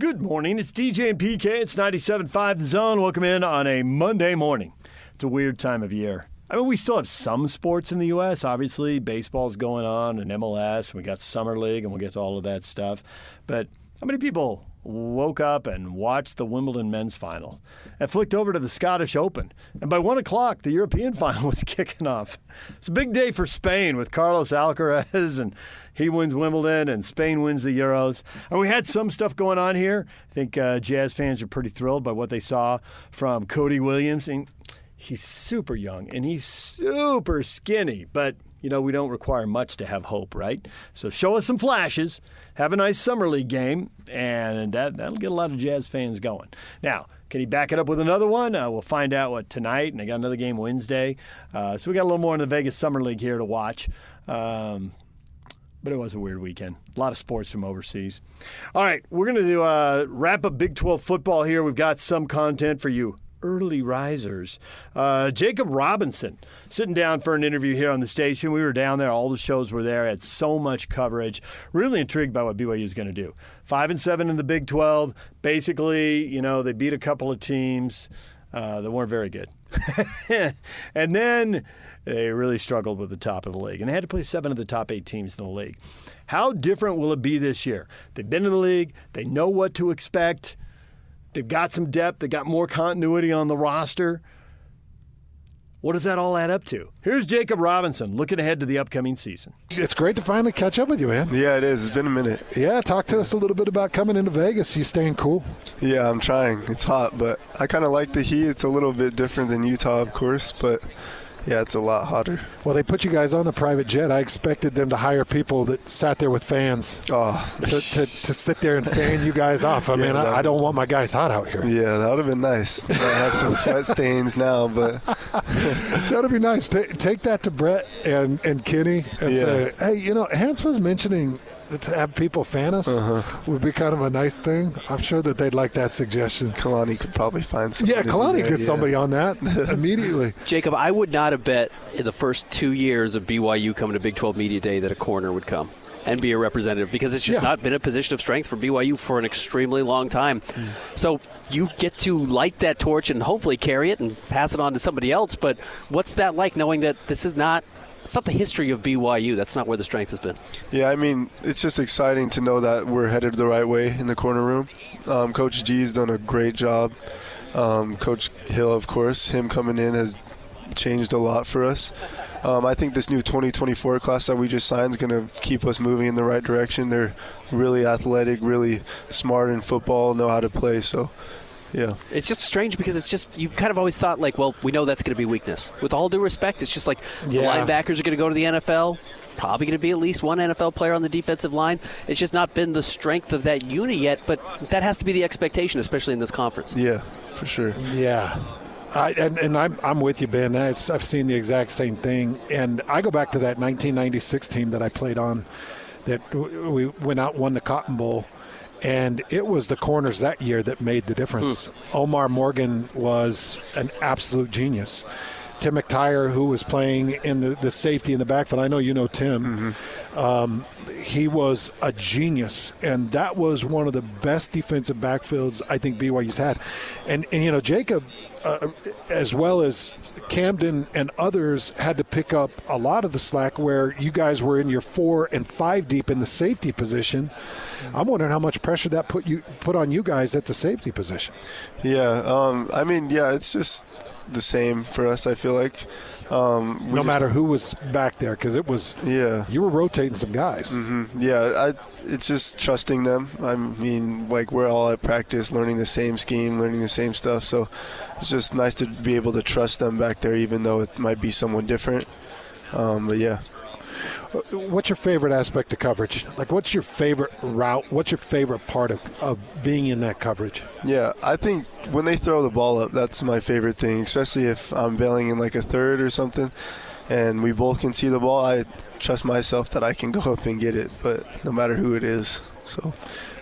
Good morning. It's DJ and PK. It's 97.5 The Zone. Welcome in on a Monday morning. It's a weird time of year. I mean, we still have some sports in the U.S. Obviously, baseball's going on and MLS, and we got Summer League, and we'll get to all of that stuff. But how many people woke up and watched the Wimbledon men's final and flicked over to the Scottish Open? And by 1 o'clock, the European final was kicking off. It's a big day for Spain with Carlos Alcaraz, and he wins Wimbledon, and Spain wins the Euros. And we had some stuff going on here. I think Jazz fans are pretty thrilled by what they saw from Cody Williams. And he's super young, and he's super skinny, but we don't require much to have hope, right? So show us some flashes, have a nice Summer League game, and that'll get a lot of Jazz fans going. Now, can he back it up with another one? We'll find out tonight, and I got another game Wednesday. So we got a little more in the Vegas Summer League here to watch. But it was a weird weekend. A lot of sports from overseas. All right, we're going to wrap up Big 12 football here. We've got some content for you early risers. Jakob Robinson sitting down for an interview here on the station. We were down there. All the shows were there. Had so much coverage. Really intrigued by what BYU is going to do. 5-7 in the Big 12. Basically, they beat a couple of teams that weren't very good. And then they really struggled with the top of the league. And they had to play 7 of the top 8 teams in the league. How different will it be this year? They've been in the league. They know what to expect. They've got some depth. They've got more continuity on the roster. What does that all add up to? Here's Jakob Robinson looking ahead to the upcoming season. It's great to finally catch up with you, man. Yeah, it is. It's been a minute. Yeah, talk to us a little bit about coming into Vegas. You staying cool? Yeah, I'm trying. It's hot, but I kind of like the heat. It's a little bit different than Utah, of course, but yeah, it's a lot hotter. Well, they put you guys on the private jet. I expected them to hire people that sat there with fans to sit there and fan you guys off. I mean, I don't want my guys hot out here. Yeah, that would have been nice. I have some sweat stains now, but that would be nice. Take that to Brett and Kenny and say, hey, Hans was mentioning to have people fan us would be kind of a nice thing. I'm sure that they'd like that suggestion. Kalani could probably find somebody. Yeah, Kalani gets somebody on that immediately. Jacob, I would not have bet in the first 2 years of BYU coming to Big 12 Media Day that a corner would come and be a representative, because it's just not been a position of strength for BYU for an extremely long time. So you get to light that torch and hopefully carry it and pass it on to somebody else. But what's that like, knowing that this is not – it's not the history of BYU. That's not where the strength has been. Yeah, I mean, it's just exciting to know that we're headed the right way in the corner room. Coach G's done a great job. Coach Hill, of course, him coming in has changed a lot for us. I think this new 2024 class that we just signed is going to keep us moving in the right direction. They're really athletic, really smart in football, know how to play, so yeah. It's just strange because it's just, you've kind of always thought, like, well, we know that's going to be weakness. With all due respect, it's just like the linebackers are going to go to the NFL. Probably going to be at least one NFL player on the defensive line. It's just not been the strength of that unit yet, but that has to be the expectation, especially in this conference. Yeah, for sure. Yeah. I'm with you, Ben. I've seen the exact same thing. And I go back to that 1996 team that I played on that we went out and won the Cotton Bowl. And it was the corners that year that made the difference. Omar Morgan was an absolute genius. Tim McTire, who was playing in the safety in the backfield, I know you know Tim, he was a genius. And that was one of the best defensive backfields I think BYU's had. And Jacob, as well as Camden and others, had to pick up a lot of the slack where you guys were in your 4 and 5 deep in the safety position. I'm wondering how much pressure that put on you guys at the safety position. Yeah, it's just the same for us, I feel like. No matter who was back there, because it was you were rotating some guys. Yeah, it's just trusting them. I mean, like, we're all at practice learning the same scheme, learning the same stuff, so it's just nice to be able to trust them back there, even though it might be someone different. But yeah. What's your favorite aspect of coverage? Like, what's your favorite route? What's your favorite part of being in that coverage? Yeah, I think when they throw the ball up, that's my favorite thing, especially if I'm bailing in like a third or something and we both can see the ball. I trust myself that I can go up and get it, but no matter who it is. So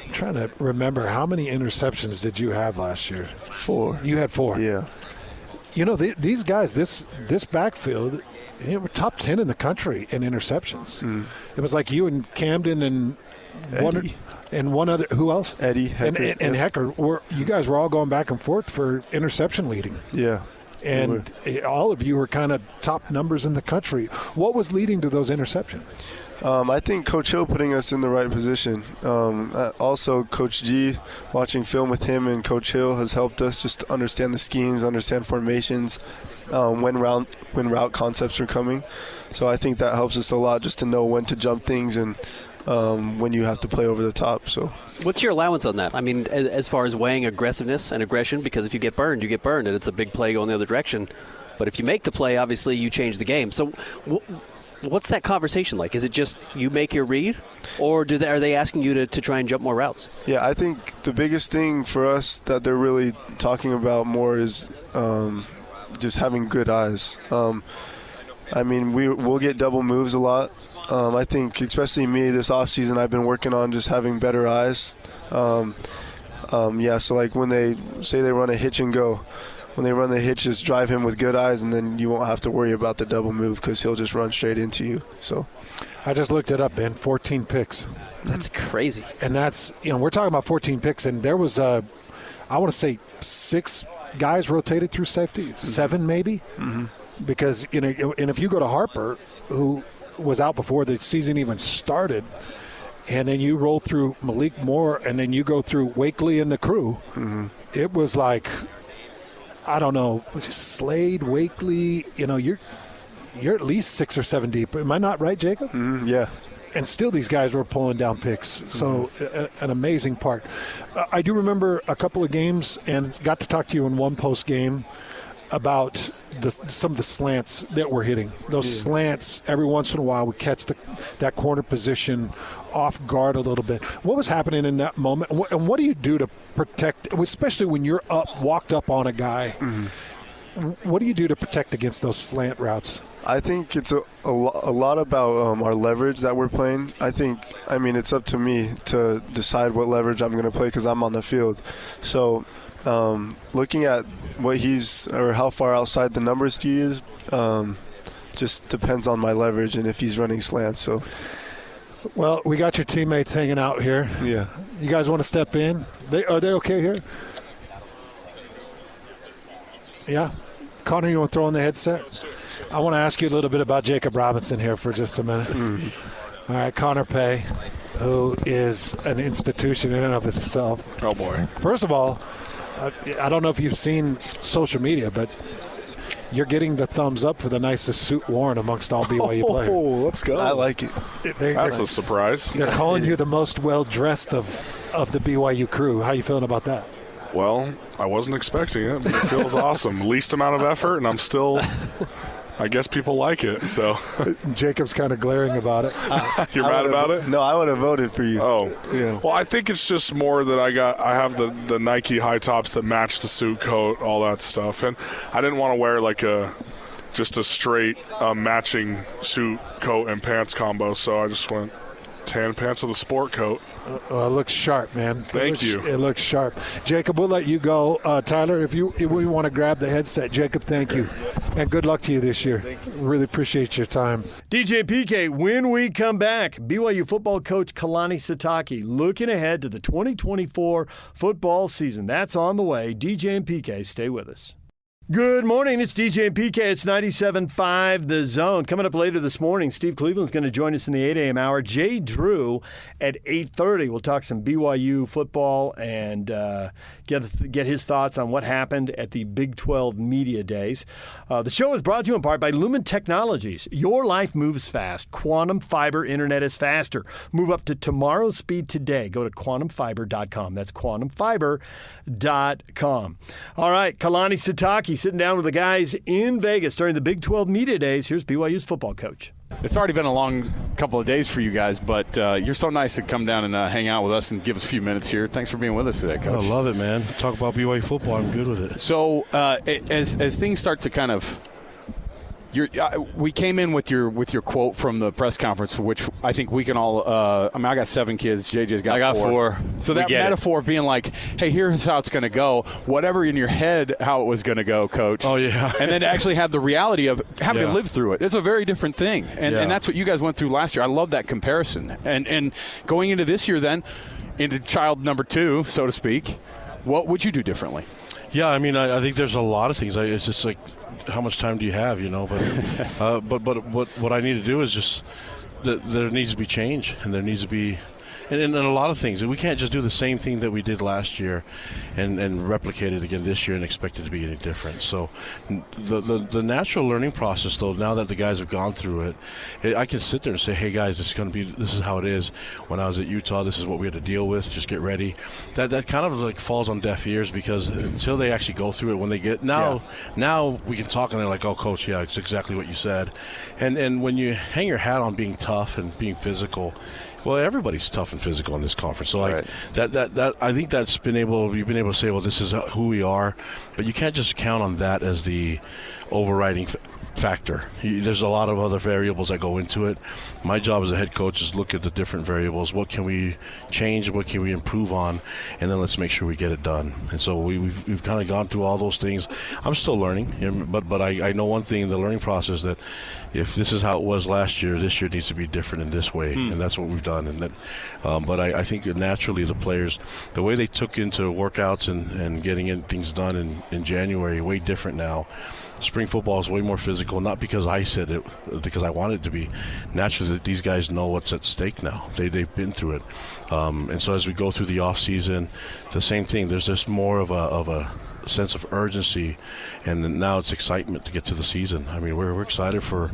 I'm trying to remember, how many interceptions did you have last year? 4. You had 4. Yeah. These guys, this backfield, we're top 10 in the country in interceptions. It was like you and Camden and And one other, who else? Eddie, Hecker. And Hecker. You guys were all going back and forth for interception leading. Yeah. And all of you were kind of top numbers in the country. What was leading to those interceptions? I think Coach Hill putting us in the right position. Also, Coach G, watching film with him and Coach Hill has helped us just understand the schemes, understand formations, when route concepts are coming. So I think that helps us a lot just to know when to jump things and when you have to play over the top. So, what's your allowance on that? I mean, as far as weighing aggressiveness and aggression, because if you get burned, you get burned, and it's a big play going the other direction. But if you make the play, obviously you change the game. So what's that conversation like? Is it just you make your read, or are they asking you to try and jump more routes? Yeah, I think the biggest thing for us that they're really talking about more is just having good eyes. I mean, we'll get double moves a lot. I think, especially me, this offseason, I've been working on just having better eyes. So like when they say they run a hitch and go, when they run the hitch, just drive him with good eyes, and then you won't have to worry about the double move because he'll just run straight into you. So, I just looked it up, man. 14 picks. That's crazy. And that's, we're talking about 14 picks, and there was I want to say 6 guys rotated through safety, 7 maybe, because and if you go to Harper, who was out before the season even started, and then you roll through Malik Moore, and then you go through Wakely and the crew, it was like, I don't know, Slade, Wakely, you're at least 6 or 7 deep. Am I not right, Jacob? Yeah. And still these guys were pulling down picks. So an amazing part. I do remember a couple of games and got to talk to you in one post game about some of the slants that we're hitting. Those slants, every once in a while, would catch that corner position off guard a little bit. What was happening in that moment? And what do you do to protect, especially when you're walked up on a guy? What do you do to protect against those slant routes? I think it's a lot about our leverage that we're playing. I mean, it's up to me to decide what leverage I'm going to play because I'm on the field. So looking at how far outside the numbers he is, just depends on my leverage and if he's running slants. So, well, we got your teammates hanging out here. Yeah. You guys want to step in? Are they okay here? Yeah. Connor, you want to throw on the headset? I want to ask you a little bit about Jacob Robinson here for just a minute. All right, Connor Pay, who is an institution in and of itself. Oh, boy. First of all, I don't know if you've seen social media, but you're getting the thumbs up for the nicest suit worn amongst all BYU players. Oh, let's go. I like it. That's a surprise. They're calling you the most well-dressed of the BYU crew. How you feeling about that? Well, I wasn't expecting it, but it feels awesome. Least amount of effort, and I'm still, I guess people like it. So Jacob's kind of glaring about it. You're mad about it? No, I would have voted for you. Oh, yeah. Well, I think it's just more that I have the Nike high tops that match the suit coat, all that stuff, and I didn't want to wear like just a straight matching suit coat and pants combo, so I just went tan pants with a sport coat. Well, it looks sharp, man. Thank you. It looks sharp. Jacob, we'll let you go. Tyler, if we want to grab the headset. Jacob, thank you. And good luck to you this year. Really appreciate your time. DJ PK, when we come back, BYU football coach Kalani Sitake looking ahead to the 2024 football season. That's on the way. DJ and PK, stay with us. Good morning. It's DJ and PK. It's 97.5 The Zone. Coming up later this morning, Steve Cleveland's going to join us in the 8 a.m. hour. Jay Drew at 8:30. We'll talk some BYU football and get his thoughts on what happened at the Big 12 Media Days. The show is brought to you in part by Lumen Technologies. Your life moves fast. Quantum Fiber Internet is faster. Move up to tomorrow's speed today. Go to quantumfiber.com. That's quantumfiber.com. All right, Kalani Sitake sitting down with the guys in Vegas during the Big 12 Media Days. Here's BYU's football coach. It's already been a long couple of days for you guys, but you're so nice to come down and hang out with us and give us a few minutes here. Thanks for being with us today, Coach. I love it, man. Talk about BYU football. I'm good with it. So as things start to kind of we came in with your quote from the press conference, which I think we can all. I got 7 kids. JJ's got 4. I got 4. So that metaphor of being like, "Hey, here's how it's going to go." Whatever in your head, how it was going to go, Coach. Oh yeah. And then to actually have the reality of having to live through it. It's a very different thing, and that's what you guys went through last year. I love that comparison. And going into this year, then. into child number 2, so to speak, what would you do differently? Yeah, I mean, I think there's a lot of things. It's just like, how much time do you have, But what I need to do is just there needs to be change, and there needs to be. And a lot of things. We can't just do the same thing that we did last year and replicate it again this year and expect it to be any different. So the natural learning process, though, now that the guys have gone through it, I can sit there and say, hey, guys, this is how it is. When I was at Utah, this is what we had to deal with. Just get ready. That kind of like falls on deaf ears, because until they actually go through it, when they get now we can talk and they're like, oh, coach, yeah, it's exactly what you said. And when you hang your hat on being tough and being physical, well, everybody's tough and physical in this conference. So, like that, I think you've been able to say, well, this is who we are, but you can't just count on that as the overriding factor. There's a lot of other variables that go into it. My job as a head coach is look at the different variables. What can we change? What can we improve on? And then let's make sure we get it done. And so we've kind of gone through all those things. I'm still learning, but I know one thing in the learning process, that if this is how it was last year, this year needs to be different in this way, and that's what we've done. And that, but I think that naturally the players, the way they took into workouts and getting in things done in January, way different now. Spring football is way more physical, not because I said it, because I want it to be. Naturally, that these guys know what's at stake now. They've been through it. And so as we go through the off season, the same thing. There's just more of a sense of urgency, and now it's excitement to get to the season. I mean, we're excited for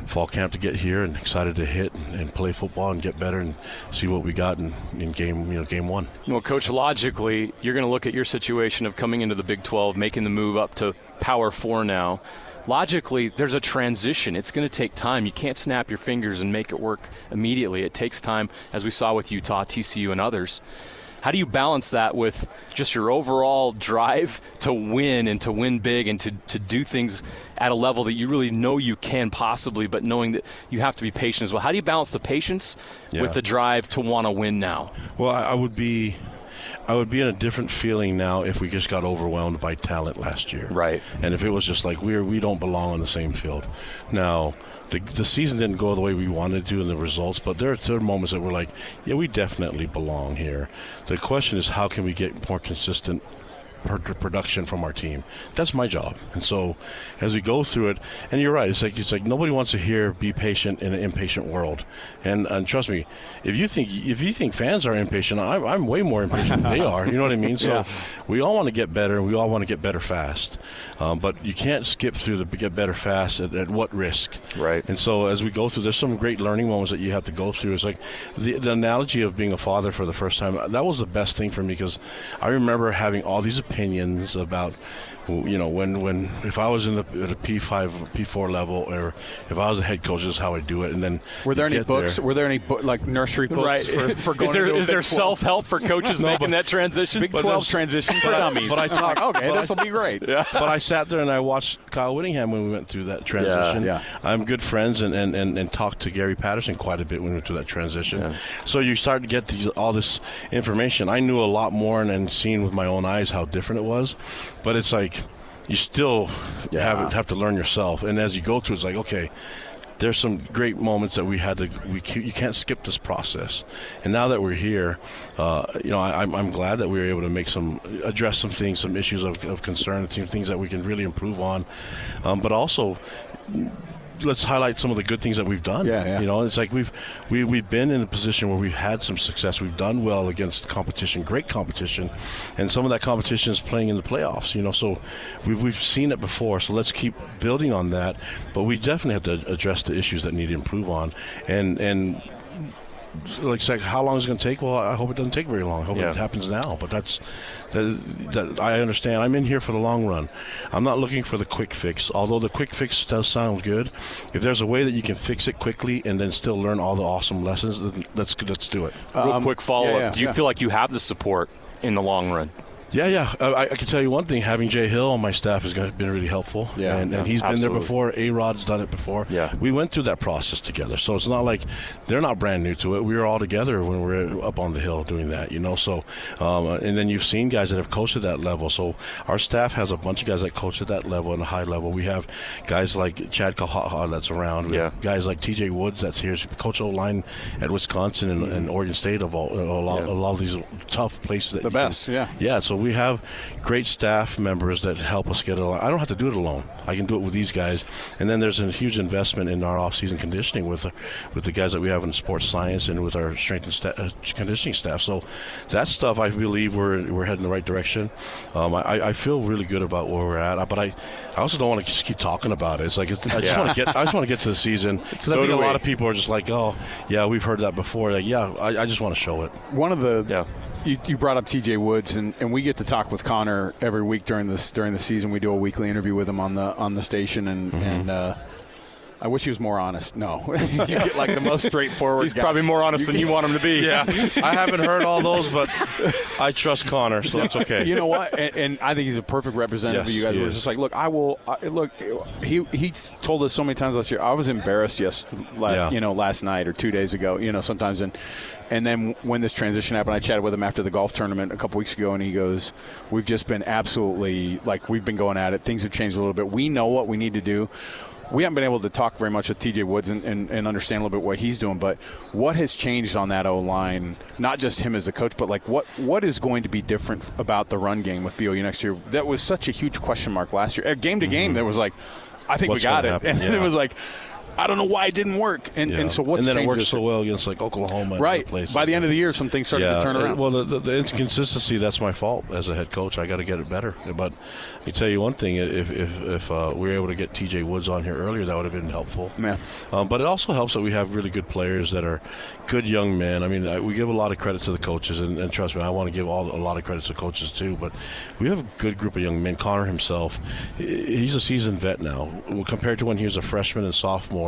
fall camp to get here, and excited to hit and play football and get better and see what we got in game one. Well, Coach, logically, you're going to look at your situation of coming into the Big 12, making the move up to Power 4 now. Logically, there's a transition. It's going to take time. You can't snap your fingers and make it work immediately. It takes time, as we saw with Utah, TCU, and others. How do you balance that with just your overall drive to win and to win big and to do things at a level that you really know you can possibly, but knowing that you have to be patient as well? How do you balance the patience with the drive to want to win now? Well, I would be in a different feeling now if we just got overwhelmed by talent last year. Right. And if it was just like we don't belong on the same field. Now, the season didn't go the way we wanted to in the results, but there are moments that we're like, yeah, we definitely belong here. The question is, how can we get more consistent production from our team? That's my job. And so as we go through it, and you're right, it's like nobody wants to hear be patient in an impatient world. And trust me, if you think fans are impatient, I'm way more impatient than they are. You know what I mean? So we all want to get better, and we all want to get better fast. But you can't skip through the get better fast at what risk? Right. And so as we go through, there's some great learning moments that you have to go through. It's like the analogy of being a father for the first time. That was the best thing for me, because I remember having all these opinions about, when if I was at a P5, P4 level, or if I was a head coach, this is how I do it. And then were there any books? Were there any like nursery books for going? Is there self-help for coaches making that transition? Big 12 transition for dummies. But I talked. Okay, this will be great. Yeah. But I sat there and I watched Kyle Whittingham when we went through that transition. Yeah. I'm good friends and talked to Gary Patterson quite a bit when we went through that transition. Yeah. So you start to get all this information. I knew a lot more and seen with my own eyes how different it was. But it's like you still have to learn yourself. And as you go through, it's like, okay, there's some great moments that you can't skip this process. And now that we're here, I'm glad that we were able to address some things, some issues of concern, some things that we can really improve on. But also, let's highlight some of the good things that we've done. It's like we've been in a position where we've had some success. We've done well against competition, great competition, and some of that competition is playing in the playoffs. So we've seen it before. So let's keep building on that. But we definitely have to address the issues that need to improve on. And like how long is it going to take? Well, I hope it doesn't take very long. I hope it happens now. But that I understand. I'm in here for the long run. I'm not looking for the quick fix. Although the quick fix does sound good, if there's a way that you can fix it quickly and then still learn all the awesome lessons, then let's do it. Real quick follow-up. Do you feel like you have the support in the long run? Yeah. I can tell you one thing. Having Jay Hill on my staff has been really helpful. Yeah, and he's been absolutely. there before. A-Rod's done it before. Yeah. We went through that process together. So it's not like they're not brand new to it. We were all together when we were up on the hill doing that, So, and then you've seen guys that have coached at that level. So our staff has a bunch of guys that coach at that level and a high level. We have guys like Chad Kahaha that's around. We have guys like TJ Woods that's here. Coach O-line at Wisconsin and Oregon State of a lot of these tough places. The best, yeah. Yeah, so we have great staff members that help us get it along. I don't have to do it alone. I can do it with these guys. And then there's a huge investment in our off-season conditioning with the guys that we have in sports science and with our strength and conditioning staff. So that stuff, I believe we're heading the right direction. I feel really good about where we're at, but I also don't want to just keep talking about it. It's like I just want to get to the season. So I think a lot of people are just like, oh, yeah, we've heard that before. Like, yeah, I just want to show it. One of the You brought up TJ Woods, and we get to talk with Connor every week during the season. We do a weekly interview with him on the station, and I wish he was more honest. No, you get like the most straightforward. He's guy. probably more honest than you want him to be. Yeah, I haven't heard all those, but I trust Connor, so that's okay. You know what? And I think he's a perfect representative of you guys. We're just like, look, look. He told us so many times last year. I was embarrassed last night or 2 days ago. Sometimes and then when this transition happened, I chatted with him after the golf tournament a couple weeks ago, and he goes, "We've just been absolutely we've been going at it. Things have changed a little bit. We know what we need to do." We haven't been able to talk very much with TJ Woods and understand a little bit what he's doing, but what has changed on that O-line, not just him as a coach, but what is going to be different about the run game with BYU next year? That was such a huge question mark last year. Game to game, there was I think What's we got it. happen? And then it was I don't know why it didn't work. And so what's changed? And then it worked so well against Oklahoma. Right. And by the end of the year, some things started to turn around. Well, the inconsistency, that's my fault as a head coach. I got to get it better. But I can tell you one thing. If we were able to get TJ Woods on here earlier, that would have been helpful. Yeah. But it also helps that we have really good players that are good young men. I mean, we give a lot of credit to the coaches, and trust me, I want to give a lot of credit to coaches too. But we have a good group of young men. Connor himself, he's a seasoned vet now. Compared to when he was a freshman and sophomore,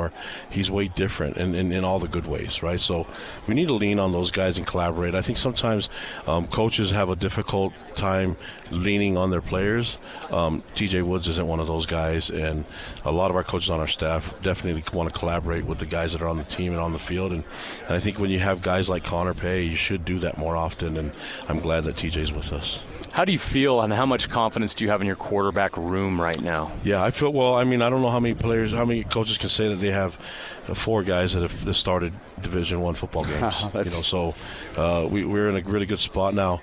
he's way different in all the good ways, right? So we need to lean on those guys and collaborate. I think sometimes coaches have a difficult time leaning on their players. TJ Woods isn't one of those guys, and a lot of our coaches on our staff definitely want to collaborate with the guys that are on the team and on the field. And I think when you have guys like Connor Pay, you should do that more often, and I'm glad that TJ's with us. How do you feel, and how much confidence do you have in your quarterback room right now? Yeah, I feel well. I mean, I don't know how many coaches can say that they have 4 guys that have started Division I football games. So we're in a really good spot now.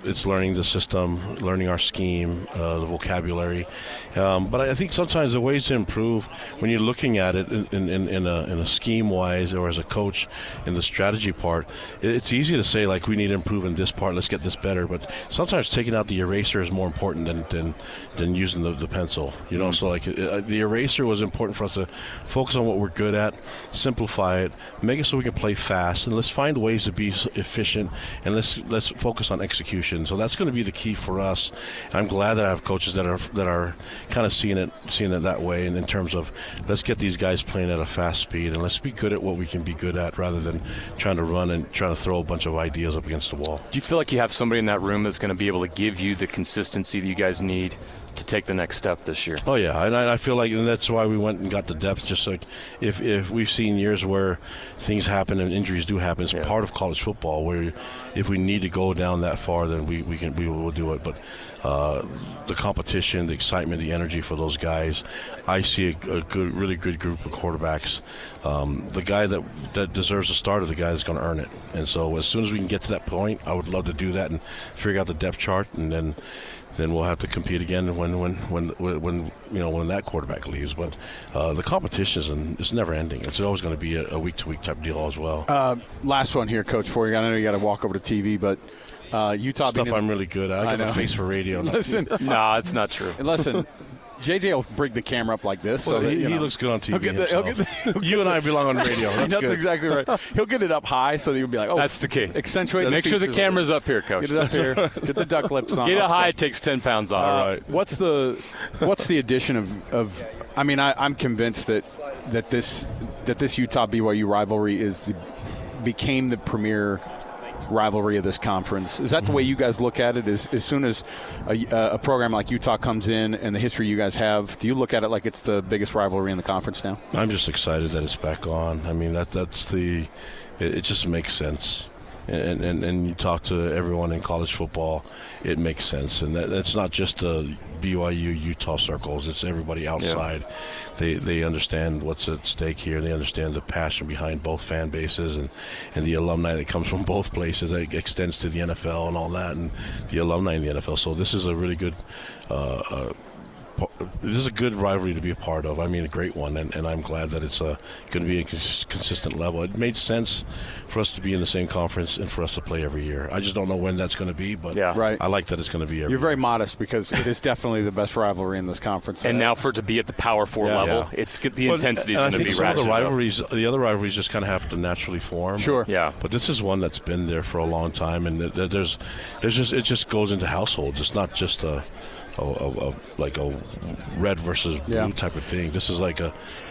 It's learning the system, learning our scheme, the vocabulary. But I think sometimes the ways to improve when you're looking at it in a scheme-wise or as a coach in the strategy part, it's easy to say, we need to improve in this part, let's get this better. But sometimes taking out the eraser is more important than using the pencil. So the eraser was important for us to focus on what we're good at, simplify it, make it so we can play fast, and let's find ways to be efficient, and let's focus on execution. So that's going to be the key for us. And I'm glad that I have coaches that are kind of seeing it that way, and in terms of let's get these guys playing at a fast speed, and let's be good at what we can be good at rather than trying to run and trying to throw a bunch of ideas up against the wall. Do you feel like you have somebody in that room that's going to be able to give you the consistency that you guys need to take the next step this year? Oh yeah, and I feel and that's why we went and got the depth. Just if we've seen years where things happen and injuries do happen, it's part of college football. Where if we need to go down that far, then we will do it. But the competition, the excitement, the energy for those guys, I see a really good group of quarterbacks. The guy that deserves a start is the guy that's going to earn it. And so as soon as we can get to that point, I would love to do that and figure out the depth chart, and then we'll have to compete again when that quarterback leaves. But the competition is never ending. It's always going to be a week-to-week type deal as well. Last one here, Coach, for you. I know you got to walk over to TV, but Utah stuff I'm really good at. I got a face for radio. Listen, no, it's not true. Listen. JJ will bring the camera up like this. Well, so that, he looks good on TV. You and I belong on radio. That's exactly right. He'll get it up high so that you'll be like, oh. That's the key. Accentuate. Make sure the camera's up here, Coach. Get it up here. Get the duck lips on. Get it high. It takes 10 pounds off. All right. What's the addition of I mean, I'm convinced that this Utah BYU rivalry became the premier rivalry of this conference. Is that the way you guys look at it? As soon as a program like Utah comes in and the history you guys have, do you look at it like it's the biggest rivalry in the conference now? I'm just excited that it's back on. I mean, it just makes sense. And you talk to everyone in college football, it makes sense. And that's not just the BYU Utah circles. It's everybody outside. Yeah. They understand what's at stake here. They understand the passion behind both fan bases and the alumni that comes from both places that extends to the NFL and all that, and the alumni in the NFL. So this is a really good this is a good rivalry to be a part of. I mean, a great one, and I'm glad that it's going to be a consistent level. It made sense for us to be in the same conference and for us to play every year. I just don't know when that's going to be, but I like that it's going to be every year. You're very modest because it is definitely the best rivalry in this conference. And now for it to be at the Power 4 level, it's the intensity is going to be ratcheted. Some of the rivalries, the other rivalries just kind of have to naturally form. Sure. Yeah. But this is one that's been there for a long time, and it just goes into households. It's not just like a red versus blue type of thing. This is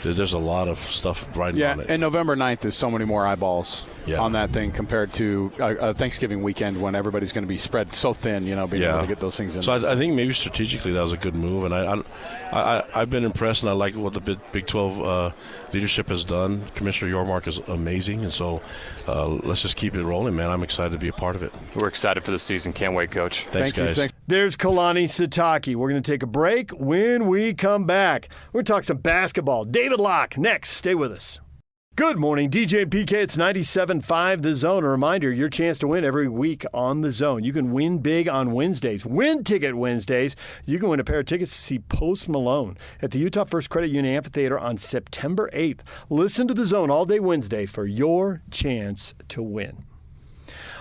there's a lot of stuff riding on it. And November 9th is so many more eyeballs on that thing compared to Thanksgiving weekend when everybody's going to be spread so thin, being able to get those things in. So I think maybe strategically that was a good move, and I've been impressed, and I like what the Big 12 leadership has done. Commissioner Yormark is amazing, and so let's just keep it rolling, man. I'm excited to be a part of it. We're excited for the season. Can't wait, Coach. Thanks, guys. Thanks. There's Kalani Sitake. We're going to take a break. When we come back, we're going to talk some basketball. David Locke next. Stay with us. Good morning, DJ and PK. It's 97.5 The Zone. A reminder, your chance to win every week on The Zone. You can win big on Wednesdays. Win Ticket Wednesdays. You can win a pair of tickets to see Post Malone at the Utah First Credit Union Amphitheater on September 8th. Listen to The Zone all day Wednesday for your chance to win.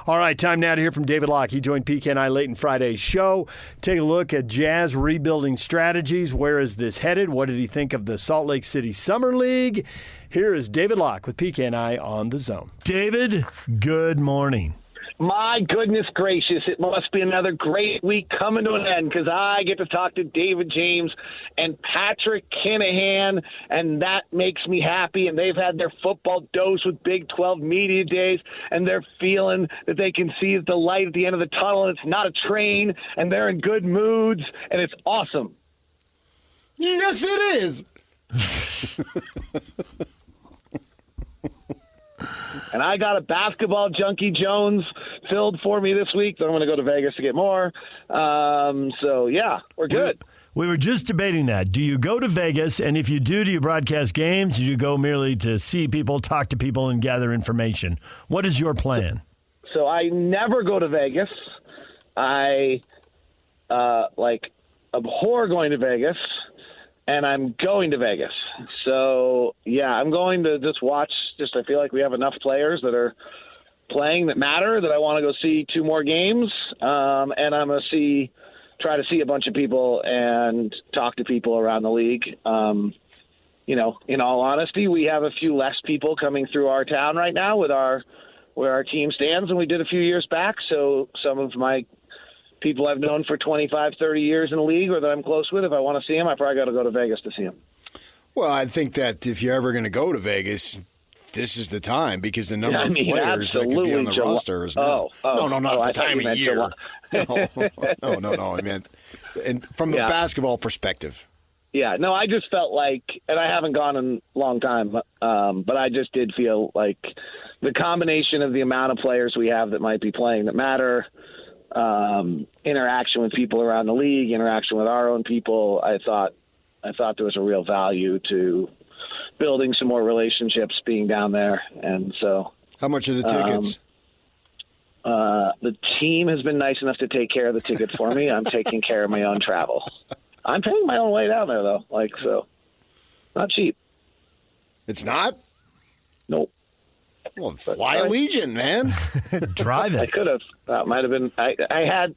All right, time now to hear from David Locke. He joined PK and I late in Friday's show. Take a look at Jazz rebuilding strategies. Where is this headed? What did he think of the Salt Lake City Summer League? Here is David Locke with PK and I on The Zone. David, good morning. My goodness gracious, it must be another great week coming to an end because I get to talk to David James and Patrick Kinahan, and that makes me happy. And they've had their football dose with Big 12 Media Days, and they're feeling that they can see the light at the end of the tunnel, and it's not a train, and they're in good moods, and it's awesome. Yes, it is. And I got a basketball junkie Jones filled for me this week, so I'm going to go to Vegas to get more. So, yeah, we're good. We were just debating that. Do you go to Vegas, and if you do you broadcast games? Do you go merely to see people, talk to people, and gather information? What is your plan? So I never go to Vegas. I, abhor going to Vegas. And I'm going to Vegas. So, yeah, I'm going to just watch. I feel like we have enough players that are playing that matter that I want to go see 2 more games. And I'm going to try to see a bunch of people and talk to people around the league. In all honesty, we have a few less people coming through our town right now with where our team stands than we did a few years back. So some of my people I've known for 25, 30 years in the league or that I'm close with, if I want to see them, I probably got to go to Vegas to see them. Well, I think that if you're ever going to go to Vegas, this is the time because the number of players that could be on the roster is now. No, not the time of year. No. I meant from the basketball perspective. Yeah, no, I just felt like, and I haven't gone in a long time, but I just did feel like the combination of the amount of players we have that might be playing that matter, interaction with people around the league, interaction with our own people, I thought there was a real value to building some more relationships being down there. And so how much are the tickets? The team has been nice enough to take care of the tickets for me. I'm taking care of my own travel. I'm paying my own way down there though. So not cheap. It's not? Nope. Well, fly Allegiant, man. Drive it. I could have. That might have been. I had.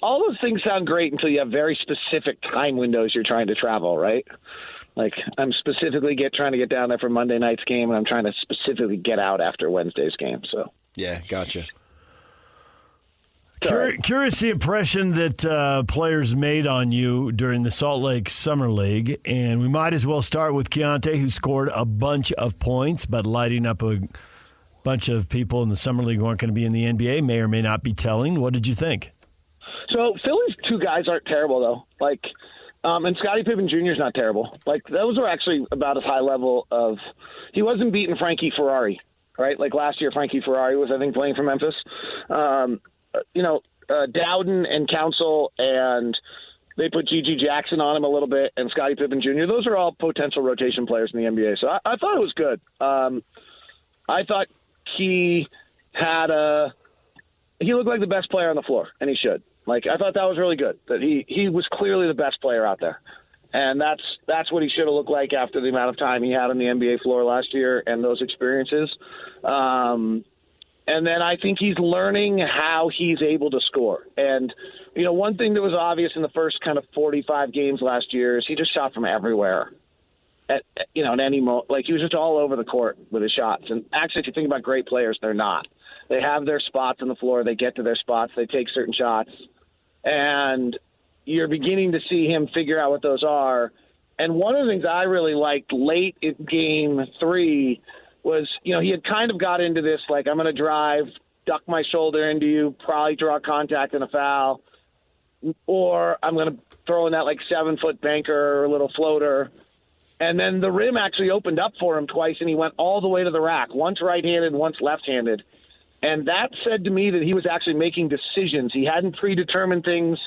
All those things sound great until you have very specific time windows you're trying to travel, right? Like I'm specifically trying to get down there for Monday night's game, and I'm trying to specifically get out after Wednesday's game. So yeah, gotcha. Curious the impression that players made on you during the Salt Lake Summer League, and we might as well start with Keontae, who scored a bunch of points, but lighting up a bunch of people in the summer league who aren't going to be in the NBA may or may not be telling. What did you think? So Philly's two guys aren't terrible, though. And Scottie Pippen Jr. is not terrible. Those are actually about as high level of – he wasn't beating Frankie Ferrari, right? Last year, Frankie Ferrari was, I think, playing for Memphis. Dowden and Council, and they put G.G. Jackson on him a little bit, and Scottie Pippen Jr. Those are all potential rotation players in the NBA. So I thought it was good. I thought he looked like the best player on the floor, and he should. I thought that was really good, that he was clearly the best player out there. And that's what he should have looked like after the amount of time he had on the NBA floor last year and those experiences. And then I think he's learning how he's able to score. And, one thing that was obvious in the first kind of 45 games last year is he just shot from everywhere. At any moment. He was just all over the court with his shots. And actually, if you think about great players, they're not. They have their spots on the floor. They get to their spots. They take certain shots. And you're beginning to see him figure out what those are. And one of the things I really liked late in game 3 was, he had kind of got into this, I'm going to drive, duck my shoulder into you, probably draw contact and a foul, or I'm going to throw in that 7-foot banker or little floater. And then the rim actually opened up for him twice, and he went all the way to the rack, once right-handed, once left-handed. And that said to me that he was actually making decisions. He hadn't predetermined things.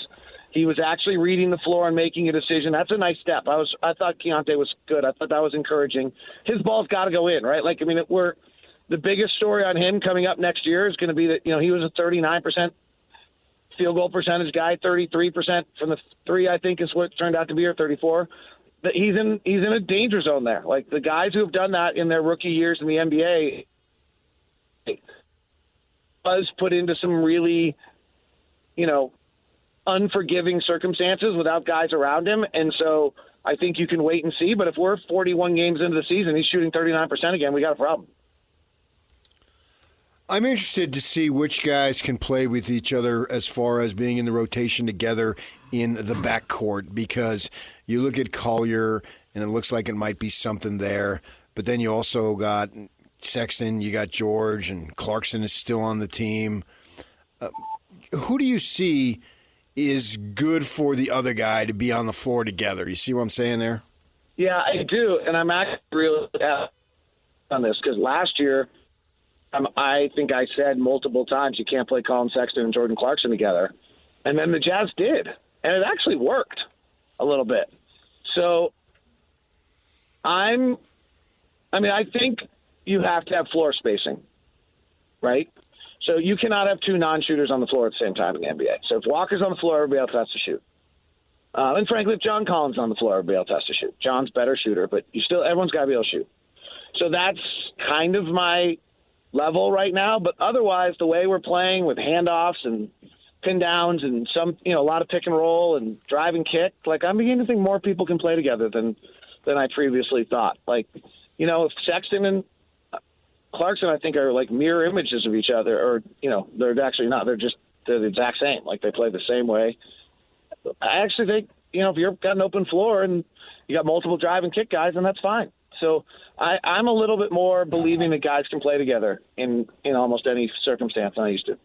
He was actually reading the floor and making a decision. That's a nice step. I thought Keontae was good. I thought that was encouraging. His ball's got to go in, right? The biggest story on him coming up next year is going to be that, he was a 39% field goal percentage guy, 33% from the three, I think is what it turned out to be, or 34. But he's in a danger zone there. The guys who have done that in their rookie years in the NBA was put into some really, unforgiving circumstances without guys around him. And so I think you can wait and see. But if we're 41 games into the season, he's shooting 39% again, we got a problem. I'm interested to see which guys can play with each other as far as being in the rotation together in the backcourt, because you look at Collier and it looks like it might be something there. But then you also got Sexton, you got George, and Clarkson is still on the team. Who do you see is good for the other guy to be on the floor together? You see what I'm saying there? Yeah, I do. And I'm actually really on this because last year, I think I said multiple times you can't play Colin Sexton and Jordan Clarkson together. And then the Jazz did. And it actually worked a little bit. So I think you have to have floor spacing, right? So you cannot have two non-shooters on the floor at the same time in the NBA. So if Walker's on the floor, everybody else has to shoot. And frankly, if John Collins is on the floor, everybody else has to shoot. John's a better shooter, but everyone's got to be able to shoot. So that's kind of my level right now. But otherwise, the way we're playing with handoffs and pin downs and a lot of pick and roll and drive and kick, I'm beginning to think more people can play together than I previously thought. If Sexton and Clarkson, I think, are mirror images of each other, or they're actually not. They're the exact same. They play the same way. I actually think if you've got an open floor and you got multiple drive and kick guys, then that's fine. So I'm a little bit more believing that guys can play together in almost any circumstance than I used to.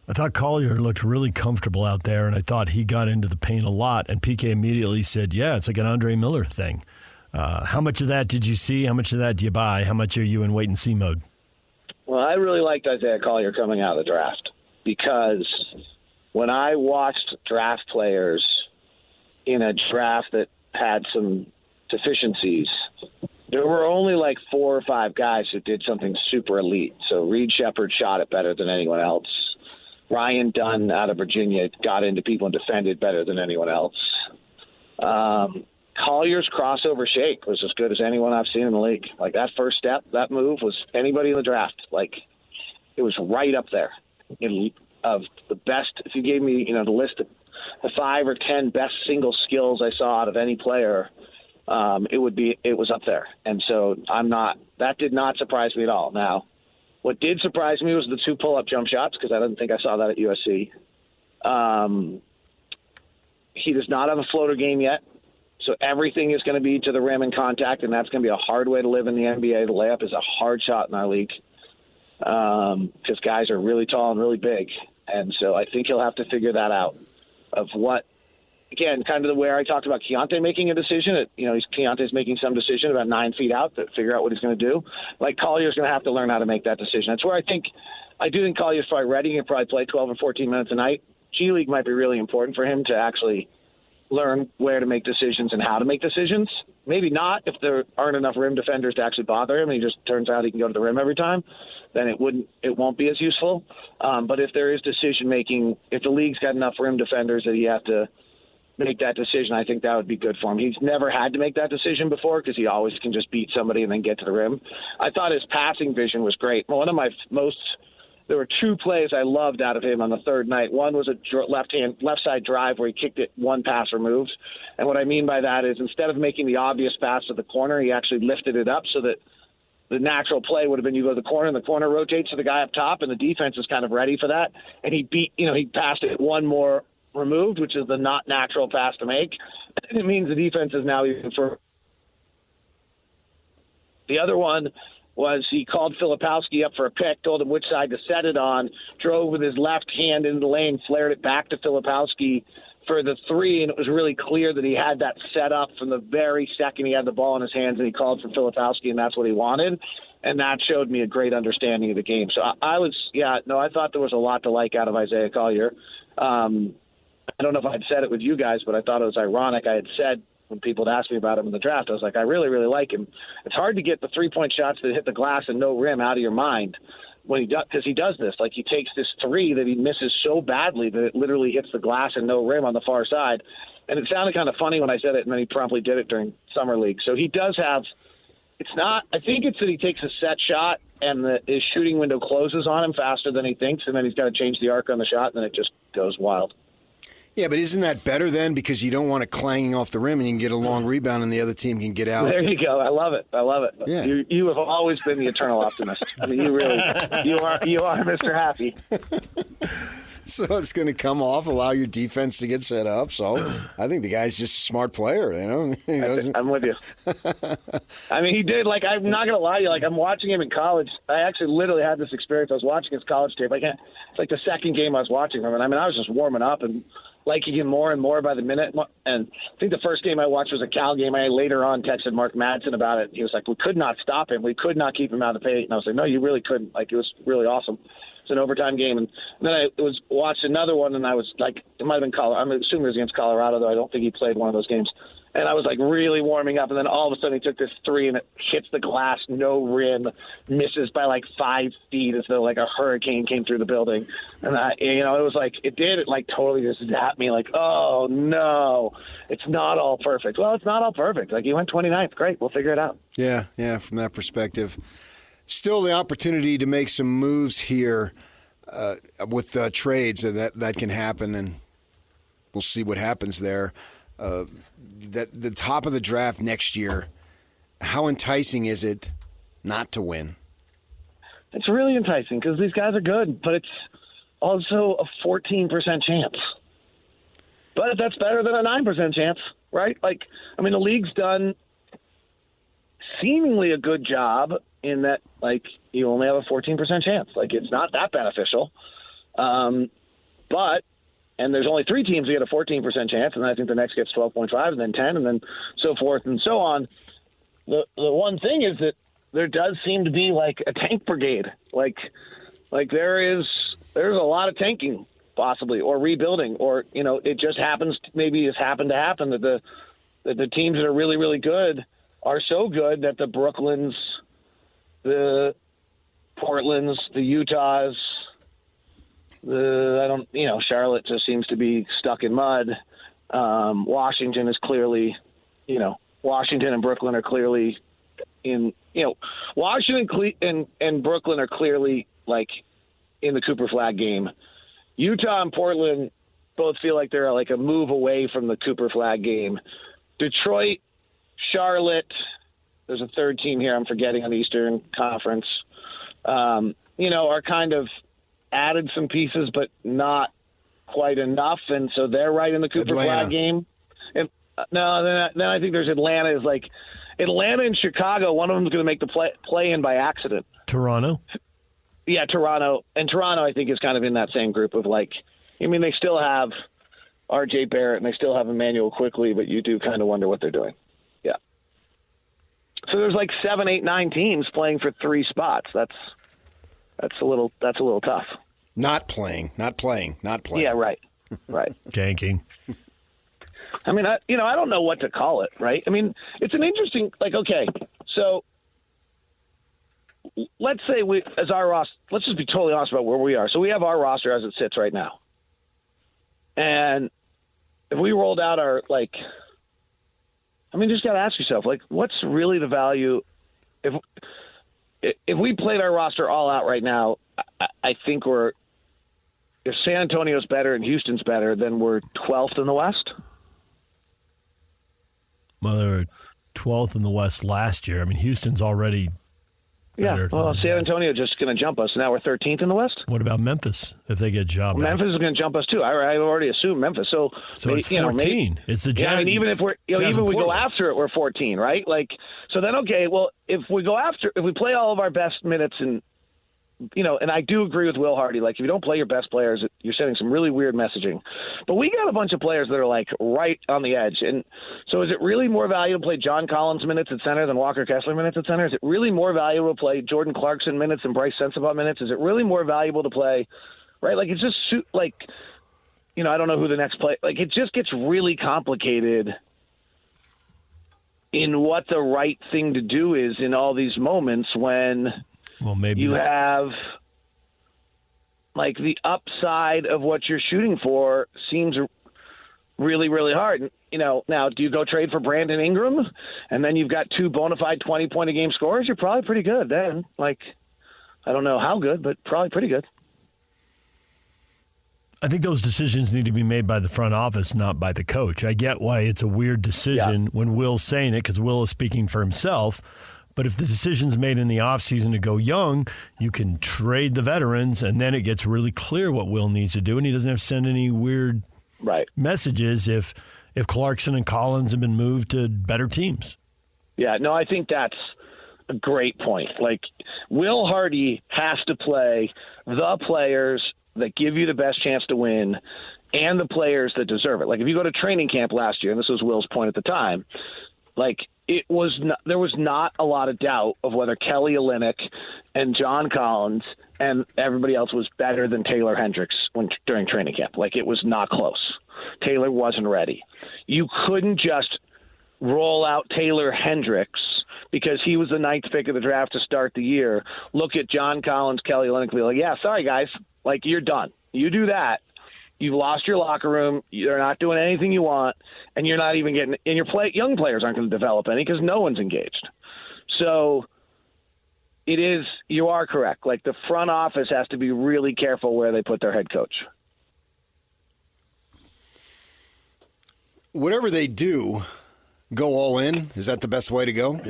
I thought Collier looked really comfortable out there, and I thought he got into the paint a lot. And PK immediately said, yeah, it's like an Andre Miller thing. How much of that did you see? How much of that do you buy? How much are you in wait-and-see mode? Well, I really liked Isaiah Collier coming out of the draft because when I watched draft players in a draft that had some deficiencies, there were only 4 or 5 guys who did something super elite. So Reed Shepherd shot it better than anyone else. Ryan Dunn out of Virginia got into people and defended better than anyone else. Collier's crossover shake was as good as anyone I've seen in the league. That first step, that move was anybody in the draft. It was right up there of the best. If you gave me, the list of the 5 or 10 best single skills I saw out of any player, it was up there. And so that did not surprise me at all. Now, what did surprise me was the 2 pull-up jump shots, because I didn't think I saw that at USC. He does not have a floater game yet. So everything is going to be to the rim and contact, and that's going to be a hard way to live in the NBA. The layup is a hard shot in our league because guys are really tall and really big. And so I think he'll have to figure that out of what, again, kind of the where I talked about Keontae making a decision. Keontae's making some decision about 9 feet out to figure out what he's going to do. Like Collier's going to have to learn how to make that decision. That's where I do think Collier's probably ready. He'll probably play 12 or 14 minutes a night. G League might be really important for him to actually learn where to make decisions and how to make decisions. Maybe not if there aren't enough rim defenders to actually bother him and he just turns out he can go to the rim every time, then it won't be as useful. But if there is decision making, if the league's got enough rim defenders that he has to make that decision, I think that would be good for him. He's never had to make that decision before because he always can just beat somebody and then get to the rim. I thought his passing vision was great. There were 2 plays I loved out of him on the third night. One was a left side drive where he kicked it 1 pass removed. And what I mean by that is instead of making the obvious pass to the corner, he actually lifted it up so that the natural play would have been you go to the corner and the corner rotates to the guy up top and the defense is kind of ready for that. And he passed it 1 more removed, which is the not natural pass to make. And it means the defense is now even for. The other one was he called Filipowski up for a pick, told him which side to set it on, drove with his left hand into the lane, flared it back to Filipowski for the 3, and it was really clear that he had that set up from the very second he had the ball in his hands, and he called for Filipowski, and that's what he wanted. And that showed me a great understanding of the game. So I thought there was a lot to like out of Isaiah Collier. I don't know if I'd said it with you guys, but I thought it was ironic. I had said when people had asked me about him in the draft, I was like, I really, really like him. It's hard to get the 3-point shots that hit the glass and no rim out of your mind because he does this. Like he takes this 3 that he misses so badly that it literally hits the glass and no rim on the far side. And it sounded kind of funny when I said it, and then he promptly did it during summer league. So he does have. I think it's that he takes a set shot and his shooting window closes on him faster than he thinks, and then he's got to change the arc on the shot, and then it just goes wild. Yeah, but isn't that better then? Because you don't want it clanging off the rim and you can get a long rebound and the other team can get out. There you go. I love it. Yeah. You have always been the eternal optimist. I mean, you are Mr. Happy. So it's going to come off, allow your defense to get set up. So I think the guy's just a smart player, you know. I'm with you. I mean, he did. Like, I'm not going to lie to you. Like, I'm watching him in college. I actually literally had this experience. I was watching his college tape. It's like the second game I was watching him. And I mean, I was just warming up and liking him more and more by the minute. And I think the first game I watched was a Cal game. I later on texted Mark Madsen about it. He was like, we could not stop him. We could not keep him out of the paint. And I was like, no, you really couldn't. Like, it was really awesome. It's an overtime game. And then I watched another one, and I was like, it might have been Colorado. I'm assuming it was against Colorado, though I don't think he played one of those games. And I was like really warming up, and then all of a sudden he took this 3 and it hits the glass, no rim, misses by like 5 feet as though like a hurricane came through the building. And it was like it totally just zapped me. Like, oh no, it's not all perfect. Well, it's not all perfect. Like, he went 29th. Great, we'll figure it out. Yeah. From that perspective, still the opportunity to make some moves here with trades that can happen, and we'll see what happens there. The top of the draft next year, how enticing is it not to win? It's really enticing because these guys are good, but it's also a 14% chance. But that's better than a 9% chance, right? Like, I mean, the league's done seemingly a good job in that, like, you only have a 14% chance. Like, it's not that beneficial. And there's only 3 teams that get a 14% chance, and I think the next gets 12.5, and then 10, and then so forth and so on. The one thing is that there does seem to be like a tank brigade. Like there's a lot of tanking possibly, or rebuilding, or it just happens. Maybe it's happened to happen that the teams that are really, really good are so good that the Brooklyns, the Portlands, the Utahs. Charlotte just seems to be stuck in mud. Washington is clearly, Washington and Brooklyn are clearly Washington and Brooklyn are clearly like in the Cooper Flag game. Utah and Portland both feel like they're like a move away from the Cooper Flag game. Detroit, Charlotte, there's a third team here I'm forgetting on the Eastern Conference, are kind of added some pieces, but not quite enough, and so they're right in the Cooper Flag game. And No, then I think there's Atlanta. Is like Atlanta and Chicago. One of them is going to make the play in by accident. Toronto. Yeah, Toronto. And Toronto, I think, is kind of in that same group of like. I mean, they still have R.J. Barrett and they still have Emmanuel Quickly, but you do kind of wonder what they're doing. Yeah. So there's like 7, 8, 9 teams playing for 3 spots. That's a little tough. Not playing. Yeah, right. Janking. I mean, I don't know what to call it, right? I mean, it's an interesting, like, okay, so let's say as our roster, let's just be totally honest about where we are. So we have our roster as it sits right now. And if we rolled out our, like, I mean, just got to ask yourself, like, what's really the value? If we played our roster all out right now, I think if San Antonio's better and Houston's better, then we're 12th in the West. Well, they were 12th in the West last year. I mean, Houston's already better. Yeah, well, San Antonio just going to jump us. Now we're 13th in the West. What about Memphis if they get jobbed? Memphis is going to jump us too. I already assumed Memphis. So it's 14. It's the Jazz. Yeah, I mean, even if we go after it, we're 14, right? Like, so then okay, well, if we play all of our best minutes and. And I do agree with Will Hardy. Like, if you don't play your best players, you're sending some really weird messaging. But we got a bunch of players that are, like, right on the edge. And so is it really more valuable to play John Collins minutes at center than Walker Kessler minutes at center? Is it really more valuable to play Jordan Clarkson minutes than Bryce Sensabaugh minutes? Is it really more valuable to play, right? Like, it's just, like, I don't know who the next play. Like, it just gets really complicated in what the right thing to do is in all these moments when – well, maybe you have like the upside of what you're shooting for seems really, really hard. Now, do you go trade for Brandon Ingram and then you've got 2 bona fide 20-point-a-game scorers? You're probably pretty good then. Like, I don't know how good, but probably pretty good. I think those decisions need to be made by the front office, not by the coach. I get why it's a weird decision when Will's saying it because Will is speaking for himself. But if the decision's made in the offseason to go young, you can trade the veterans, and then it gets really clear what Will needs to do, and he doesn't have to send any weird messages if Clarkson and Collins have been moved to better teams. Yeah, no, I think that's a great point. Like, Will Hardy has to play the players that give you the best chance to win and the players that deserve it. Like, if you go to training camp last year, and this was Will's point at the time, like, there was not a lot of doubt of whether Kelly Olynyk and John Collins and everybody else was better than Taylor Hendricks during training camp. Like, it was not close. Taylor wasn't ready. You couldn't just roll out Taylor Hendricks because he was the 9th pick of the draft to start the year. Look at John Collins, Kelly Olynyk, and be like, yeah, sorry guys, like, you're done. You do that. You've lost your locker room. You're not doing anything you want, and you're not even getting. And young players aren't going to develop any because no one's engaged. So it is. You are correct. Like, the front office has to be really careful where they put their head coach. Whatever they do, go all in. Is that the best way to go?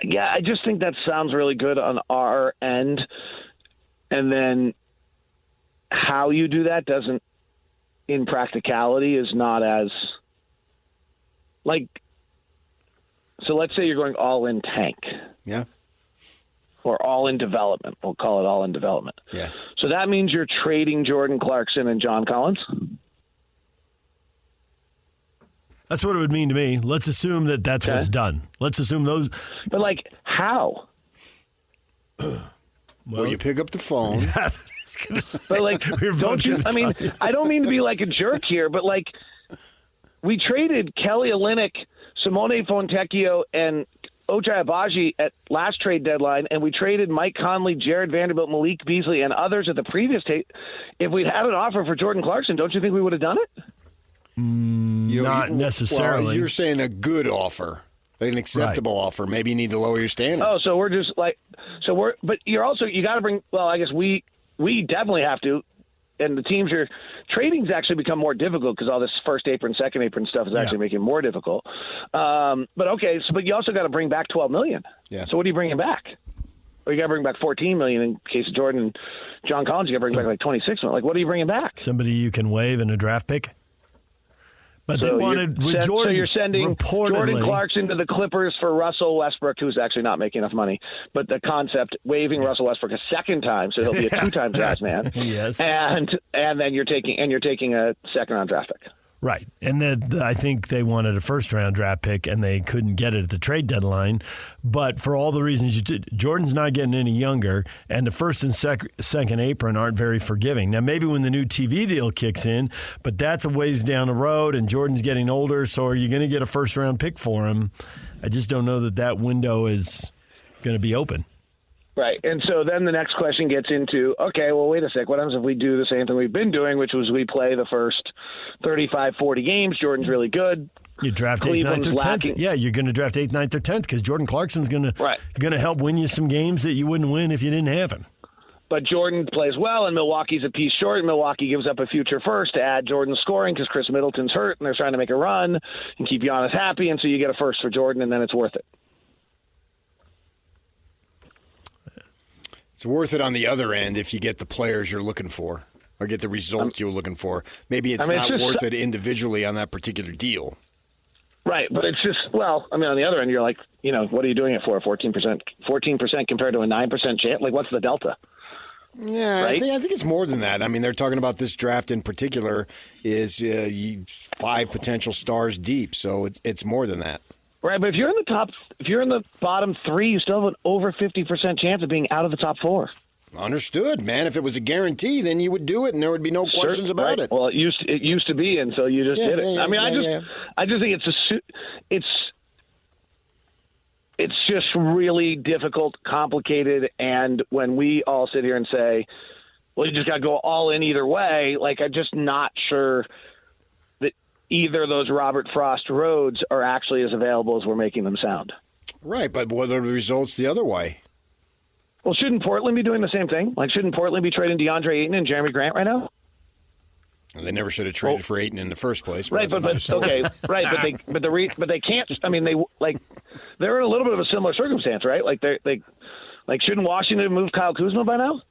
Yeah, I just think that sounds really good on our end. And then how you do that doesn't, in practicality, is not as, like, so let's say you're going all in tank. Yeah. Or all in development. We'll call it all in development. Yeah. So that means you're trading Jordan Clarkson and John Collins? That's what it would mean to me. Let's assume that that's what's done. Let's assume those. But, like, how? Well, you pick up the phone. Yeah, but, like, don't you? I mean, I don't mean to be like a jerk here, but, like, we traded Kelly Olynyk, Simone Fontecchio, and Ochai Agbaji at last trade deadline, and we traded Mike Conley, Jared Vanderbilt, Malik Beasley, and others at the previous tape. If we'd had an offer for Jordan Clarkson, don't you think we would have done it? Not necessarily. Well, you're saying a good offer. An acceptable offer. Maybe you need to lower your standard. Oh, so we're just like, but you're also, you got to bring, well, I guess we definitely have to, and the teams are, trading's actually become more difficult because all this first apron, second apron stuff is actually making it more difficult. But okay, but you also got to bring back $12 million. Yeah. So what are you bringing back? Or you got to bring back $14 million in case of Jordan and John Collins. You got to bring back like $26 million. Like, what are you bringing back? Somebody you can waive in a draft pick. But so they wanted with Jordan. So you're sending Jordan Clarkson to the Clippers for Russell Westbrook, who's actually not making enough money. But the concept, waiving Russell Westbrook a second time, so he'll be a 2-time Jazz man. Yes. And then you're taking a second-round draft pick. Right. And then I think they wanted a first-round draft pick, and they couldn't get it at the trade deadline. But for all the reasons you did, Jordan's not getting any younger, and the first and second apron aren't very forgiving. Now, maybe when the new TV deal kicks in, but that's a ways down the road, and Jordan's getting older, so are you going to get a first-round pick for him? I just don't know that window is going to be open. Right. And so then the next question gets into, okay, well, wait a sec. What happens if we do the same thing we've been doing, which was we play the first 35, 40 games. Jordan's really good. You draft 8th, 9th, or 10th. Yeah, you're going to draft 8th, 9th, or 10th because Jordan Clarkson's going to help win you some games that you wouldn't win if you didn't have him. But Jordan plays well, and Milwaukee's a piece short, and Milwaukee gives up a future first to add Jordan's scoring because Chris Middleton's hurt, and they're trying to make a run and keep Giannis happy, and so you get a first for Jordan, and then it's worth it. It's worth it on the other end if you get the players you're looking for or get the results you're looking for. Maybe it's not worth it individually on that particular deal. Right, but it's just, on the other end, you're like, what are you doing it for? 14% compared to a 9% chance? Like, what's the delta? Yeah, right? I think it's more than that. I mean, they're talking about this draft in particular is 5 potential stars deep, so it's more than that. Right, but if you're in the bottom 3, you still have an over 50% chance of being out of the top 4. Understood, man. If it was a guarantee, then you would do it, and there would be no questions about it. Well, it used to be, and so you just did it. I just think it's just really difficult, complicated, and when we all sit here and say, well, you just got to go all in either way, like I'm just not sure that either of those Robert Frost roads are actually as available as we're making them sound. Right, but what are the results the other way? Well, shouldn't Portland be doing the same thing? Like, shouldn't Portland be trading DeAndre Ayton and Jeremy Grant right now? Well, they never should have traded for Ayton in the first place. Right, but they can't. I mean, they're in a little bit of a similar circumstance, right? Like they shouldn't Washington move Kyle Kuzma by now?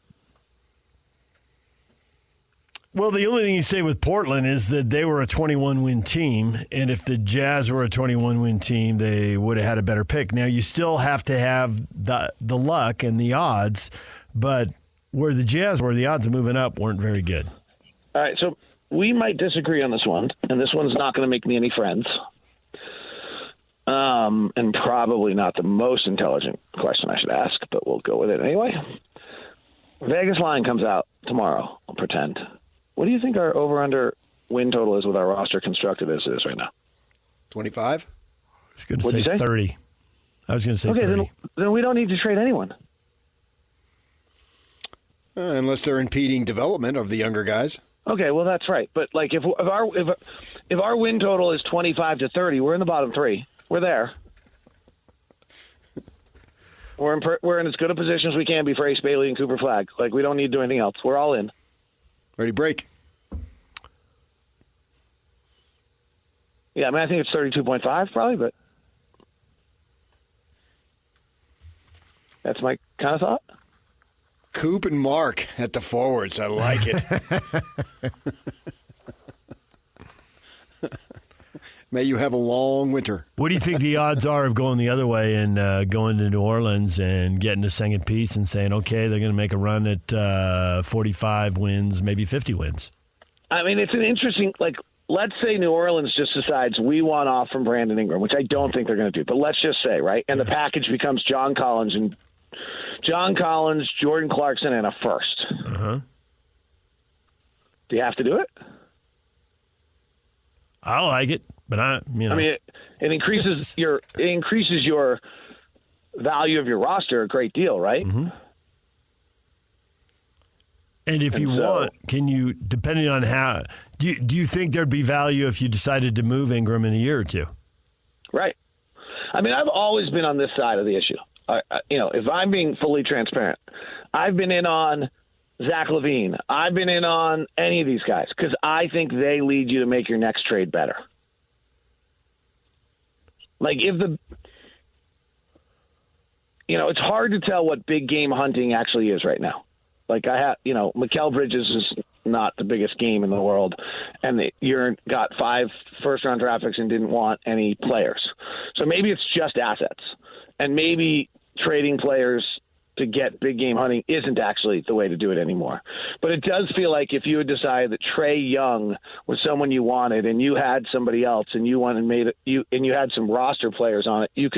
Well, the only thing you say with Portland is that they were a 21-win team, and if the Jazz were a 21-win team, they would have had a better pick. Now, you still have to have the luck and the odds, but where the Jazz were, the odds of moving up weren't very good. All right, so we might disagree on this one, and this one's not going to make me any friends, and probably not the most intelligent question I should ask, but we'll go with it anyway. Vegas line comes out tomorrow, I'll pretend. What do you think our over-under win total is with our roster constructed as it is right now? 25? I was going to say 30. I was going to say 30. Okay, then we don't need to trade anyone. Unless they're impeding development of the younger guys. Okay, well, that's right. But, like, if our win total is 25 to 30, we're in the bottom 3. We're there. We're in as good a position as we can be for Ace Bailey and Cooper Flagg. Like, we don't need to do anything else. We're all in. Ready, break. Yeah, I mean, I think it's 32.5 probably, but that's my kind of thought. Coop and Mark at the forwards. I like it. May you have a long winter. What do you think the odds are of going the other way and going to New Orleans and getting a second piece and saying, okay, they're going to make a run at 45 wins, maybe 50 wins? I mean, it's an interesting, like, let's say New Orleans just decides we want off from Brandon Ingram, which I don't think they're going to do, but let's just say, right? And the package becomes John Collins, Jordan Clarkson, and a first. Uh-huh. Do you have to do it? I like it. But I mean, it increases your value of your roster a great deal, right? Mm-hmm. And if you want, can you, depending on how, do you think there'd be value if you decided to move Ingram in a year or two? Right. I mean, I've always been on this side of the issue. If I'm being fully transparent, I've been in on Zach LaVine. I've been in on any of these guys because I think they lead you to make your next trade better. it's hard to tell what big game hunting actually is right now. Like Mikal Bridges is not the biggest game in the world, and you're got 5 first-round draft picks and didn't want any players. So maybe it's just assets, and maybe trading players to get big game hunting isn't actually the way to do it anymore. But it does feel like if you had decided that Trae Young was someone you wanted, and you had somebody else, and you went and made it, and you had some roster players on it, it'd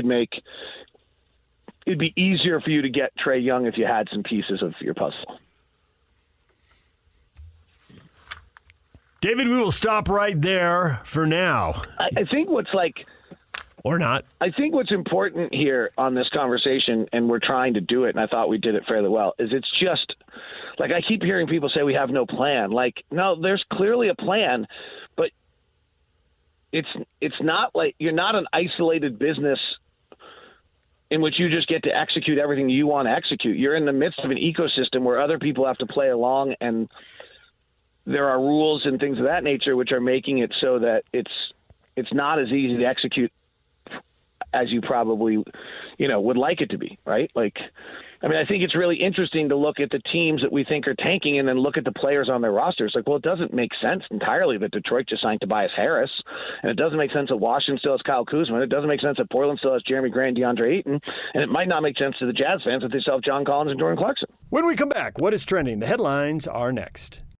be easier for you to get Trae Young if you had some pieces of your puzzle. David, we will stop right there for now. I think or not. I think what's important here on this conversation, and we're trying to do it, and I thought we did it fairly well, is it's just, like, I keep hearing people say we have no plan. Like, no, there's clearly a plan, but it's not like you're not an isolated business in which you just get to execute everything you want to execute. You're in the midst of an ecosystem where other people have to play along, and there are rules and things of that nature which are making it so that it's not as easy to execute as you probably, would like it to be, right? Like, I mean, I think it's really interesting to look at the teams that we think are tanking and then look at the players on their rosters. Like, well, it doesn't make sense entirely that Detroit just signed Tobias Harris, and it doesn't make sense that Washington still has Kyle Kuzma. It doesn't make sense that Portland still has Jeremy Grant, DeAndre Ayton, and it might not make sense to the Jazz fans that they still have John Collins and Jordan Clarkson. When we come back, what is trending? The headlines are next.